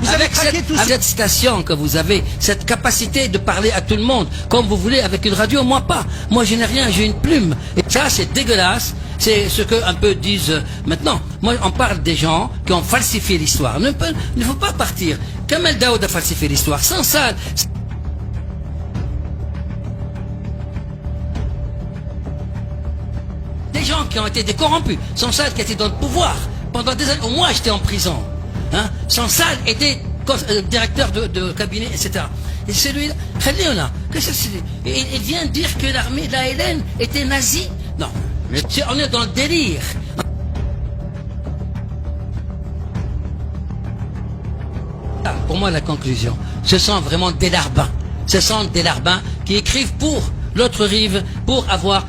Vous avez craqué tout cette station que vous avez, cette capacité de parler à tout le monde, comme vous voulez, avec une radio, moi pas. Moi je n'ai rien, j'ai une plume. Et ça c'est dégueulasse, c'est ce que un peu disent maintenant. Moi on parle des gens qui ont falsifié l'histoire. Il ne faut pas partir. Kamel Daoud a falsifié l'histoire, sans ça. Des gens qui ont été des corrompus, sans ça qui étaient dans le pouvoir. Pendant des années, moi j'étais en prison. Hein? Chansal était directeur de cabinet, etc. Et celui-là, il vient dire que l'armée de la Hélène était nazie. Non, on est dans le délire. Pour moi, la conclusion, ce sont vraiment des larbins. Ce sont des larbins qui écrivent pour l'autre rive, pour avoir...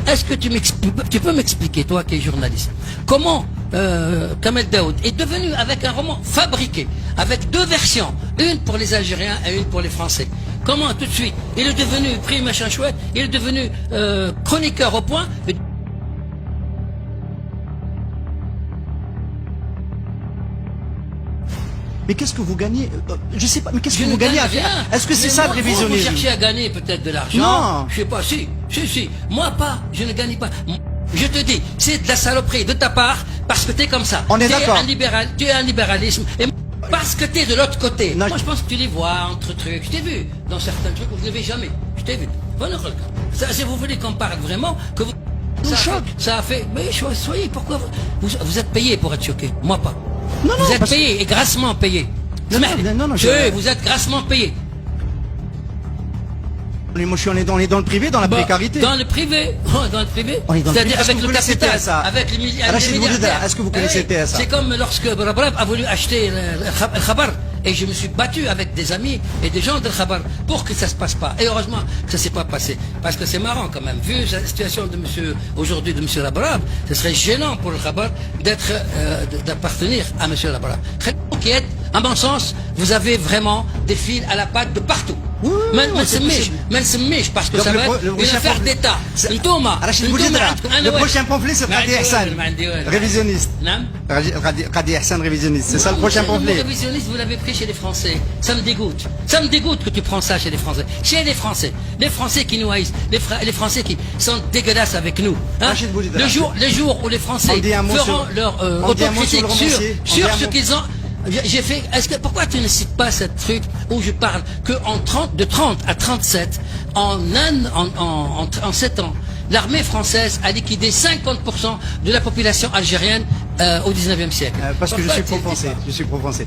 Est-ce que tu peux m'expliquer, toi qui es journaliste, comment Kamel Daoud est devenu, avec un roman fabriqué, avec deux versions, une pour les Algériens et une pour les Français, comment tout de suite il est devenu prix machin chouette, il est devenu chroniqueur au point. Mais qu'est-ce que vous gagnez? Je sais pas, mais qu'est-ce que vous gagnez à faire? Est-ce que c'est ça le révisionnisme? Vous cherchez à gagner peut-être de l'argent. Non. Je sais pas, si. Moi pas, je ne gagne pas. Je te dis, c'est de la saloperie de ta part, parce que tu es comme ça. On est d'accord. Tu es un libéralisme. Et parce que tu es de l'autre côté. Non. Moi je pense que tu les vois entre trucs. Je t'ai vu dans certains trucs où vous ne les jamais. Je t'ai vu. Ça, si vous voulez qu'on parle vraiment, que vous... Ça a fait... Mais soyez, pourquoi vous êtes payé pour être choqué? Moi pas. Non, vous êtes payé, et grassement payé. Non, vous êtes grassement payé. Moi, on est dans le privé, dans la précarité. Dans le privé, c'est-à-dire avec le capital, avec les milliardaires. Est-ce que vous connaissez TSA? C'est comme lorsque Brabrab a voulu acheter le Khabar, et je me suis battu avec des amis et des gens de Khabar pour que ça se passe pas. Et heureusement que ça s'est pas passé, parce que c'est marrant quand même. Vu la situation de aujourd'hui de monsieur Brabrab, ce serait gênant pour le Khabar d'appartenir à monsieur Brabrab. Qui est, à mon sens, vous avez vraiment des fils à la patte de partout. Mais c'est mèche parce que ça va être une affaire d'État. Le prochain pamphlet, c'est Qadi Hassan, révisionniste. Qadi Hassan, révisionniste. C'est ça le prochain pamphlet. Le révisionniste, vous l'avez pris chez les Français. Ça me dégoûte. Ça me dégoûte que tu prends ça chez les Français. Chez les Français. Les Français qui nous haïssent. Les Français qui sont dégueulasses avec nous. Hein? Le jour où les Français feront leur autocritique sur ce qu'ils ont... J'ai fait. Pourquoi tu ne cites pas ce truc où je parle que de 30 à 37 en 7 ans, l'armée française a liquidé 50% de la population algérienne au 19e siècle. Parce que je suis pro-français.